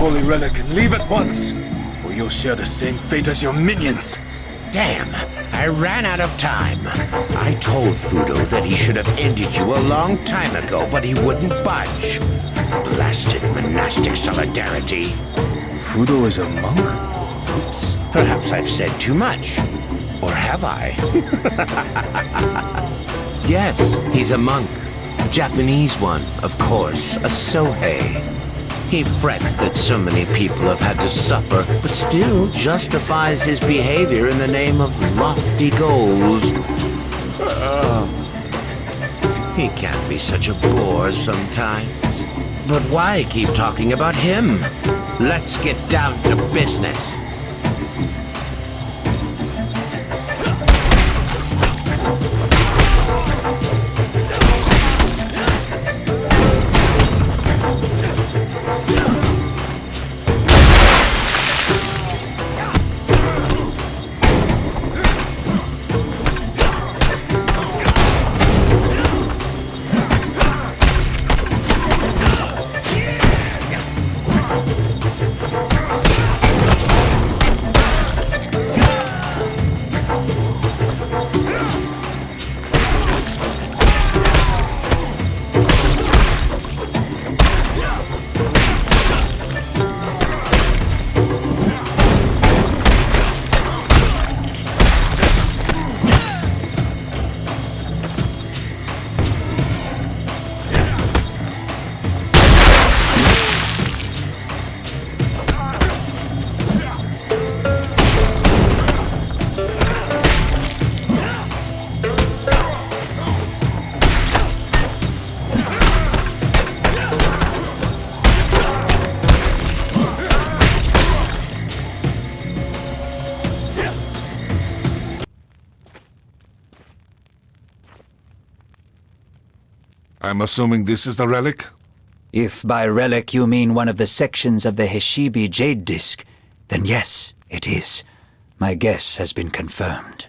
holy relic and leave at once, or you'll share the same fate as your minions. Damn, I ran out of time. I told Fudo that he should have ended you a long time ago, but he wouldn't budge. Blasted monastic solidarity. Fudo is a monk? Oops, perhaps I've said too much. Or have I? Yes, he's a monk. A Japanese one, of course, a Sohei. He frets that so many people have had to suffer, but still justifies his behavior in the name of lofty goals. He can't be such a bore sometimes. But why keep talking about him? Let's get down to business. I'm assuming this is the relic? If by relic you mean one of the sections of the Heshibi Jade Disc, then yes, it is. My guess has been confirmed.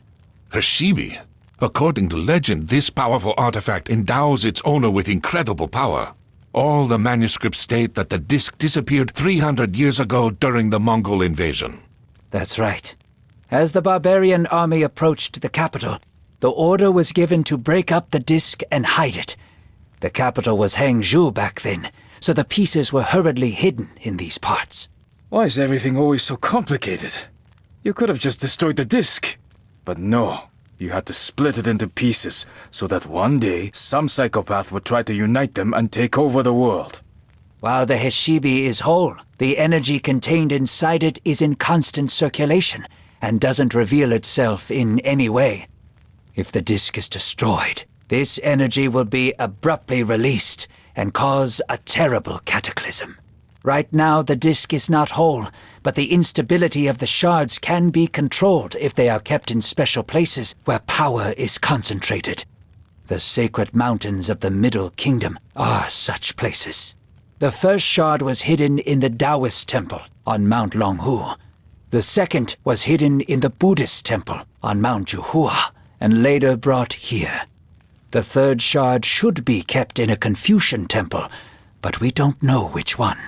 Heshibi? According to legend, this powerful artifact endows its owner with incredible power. All the manuscripts state that the disc disappeared 300 years ago during the Mongol invasion. That's right. As the barbarian army approached the capital, the order was given to break up the disc and hide it. The capital was Hangzhou back then, so the pieces were hurriedly hidden in these parts. Why is everything always so complicated? You could have just destroyed the disc. But no, you had to split it into pieces, so that one day some psychopath would try to unite them and take over the world. While the Heshibi is whole, the energy contained inside it is in constant circulation and doesn't reveal itself in any way. If the disc is destroyed, this energy will be abruptly released and cause a terrible cataclysm. Right now, the disc is not whole, but the instability of the shards can be controlled if they are kept in special places where power is concentrated. The sacred mountains of the Middle Kingdom are such places. The first shard was hidden in the Taoist temple on Mount Longhu. The second was hidden in the Buddhist temple on Mount Juhua, and later brought here. The third shard should be kept in a Confucian temple, but we don't know which one.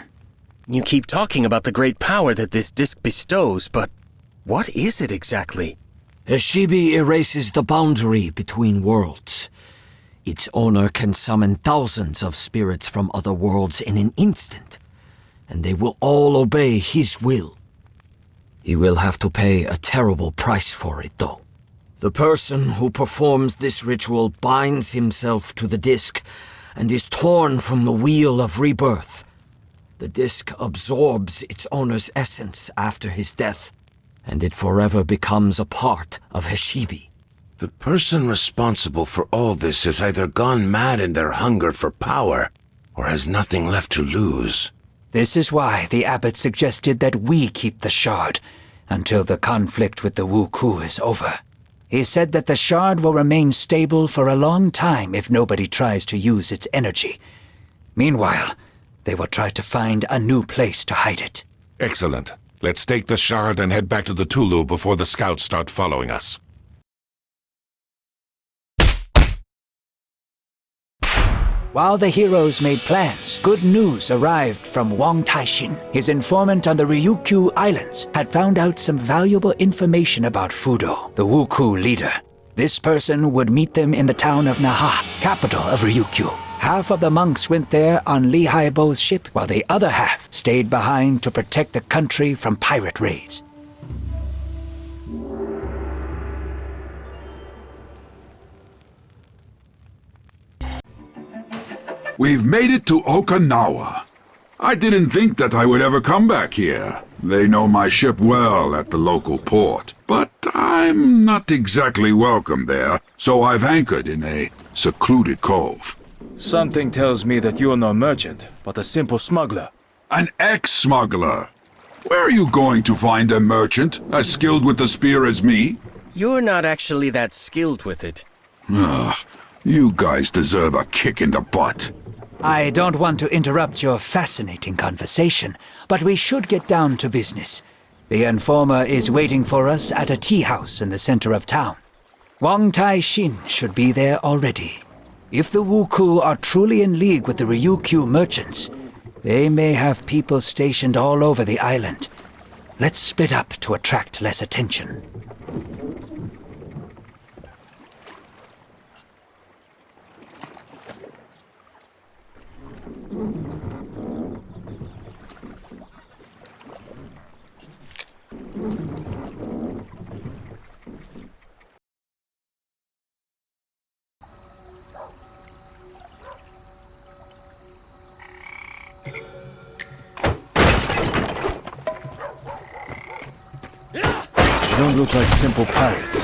You keep talking about the great power that this disc bestows, but what is it exactly? Heshibi erases the boundary between worlds. Its owner can summon thousands of spirits from other worlds in an instant, and they will all obey his will. He will have to pay a terrible price for it, though. The person who performs this ritual binds himself to the disc and is torn from the wheel of rebirth. The disc absorbs its owner's essence after his death, and it forever becomes a part of Heshibi. The person responsible for all this has either gone mad in their hunger for power, or has nothing left to lose. This is why the abbot suggested that we keep the shard until the conflict with the Wuku is over. He said that the shard will remain stable for a long time if nobody tries to use its energy. Meanwhile, they will try to find a new place to hide it. Excellent. Let's take the shard and head back to the Tulu before the scouts start following us. While the heroes made plans, good news arrived from Wang Taixin. His informant on the Ryukyu Islands had found out some valuable information about Fudo, the Wuku leader. This person would meet them in the town of Naha, capital of Ryukyu. Half of the monks went there on Li Haibo's ship, while the other half stayed behind to protect the country from pirate raids. We've made it to Okinawa. I didn't think that I would ever come back here. They know my ship well at the local port, but I'm not exactly welcome there, so I've anchored in a secluded cove. Something tells me that you're no merchant, but a simple smuggler. An ex-smuggler. Where are you going to find a merchant as skilled with the spear as me? You're not actually that skilled with it. Ugh, you guys deserve a kick in the butt. I don't want to interrupt your fascinating conversation, but we should get down to business. The informer is waiting for us at a tea house in the center of town. Wang Taixin should be there already. If the Wuku are truly in league with the Ryukyu merchants, they may have people stationed all over the island. Let's split up to attract less attention. They don't look like simple pirates.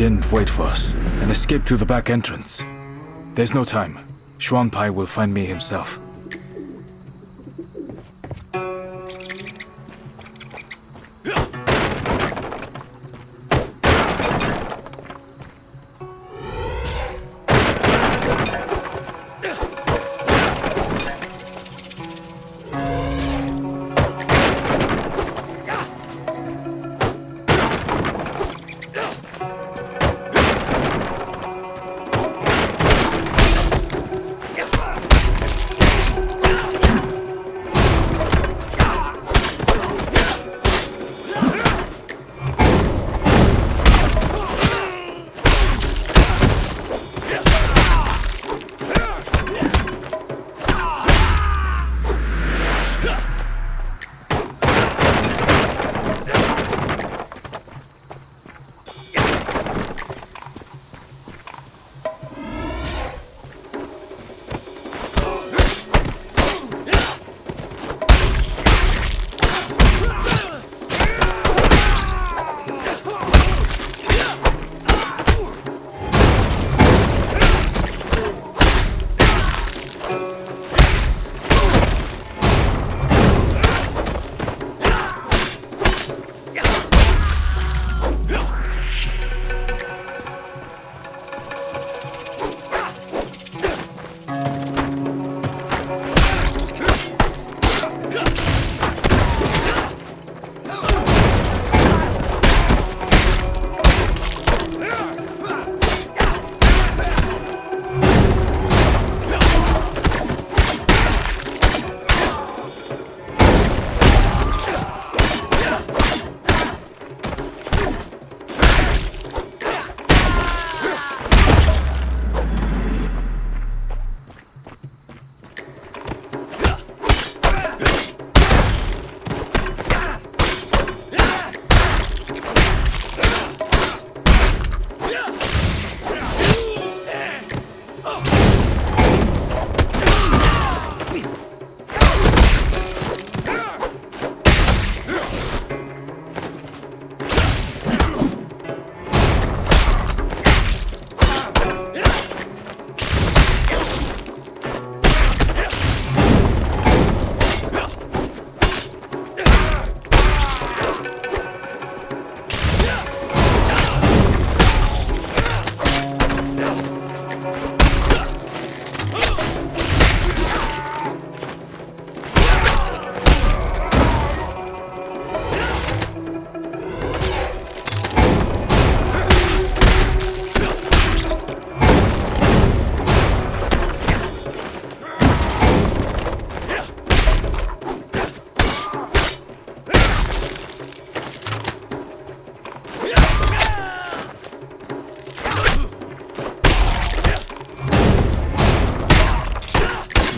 Din wait for us and escape through the back entrance. There's no time. Xuanpai will find me himself.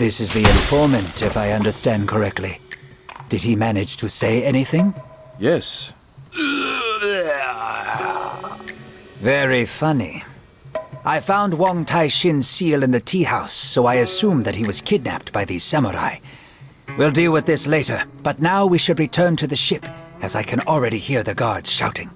This is the informant, if I understand correctly. Did he manage to say anything? Yes. Very funny. I found Wang Taixin's seal in the tea house, so I assumed that he was kidnapped by these samurai. We'll deal with this later, but now we should return to the ship, as I can already hear the guards shouting.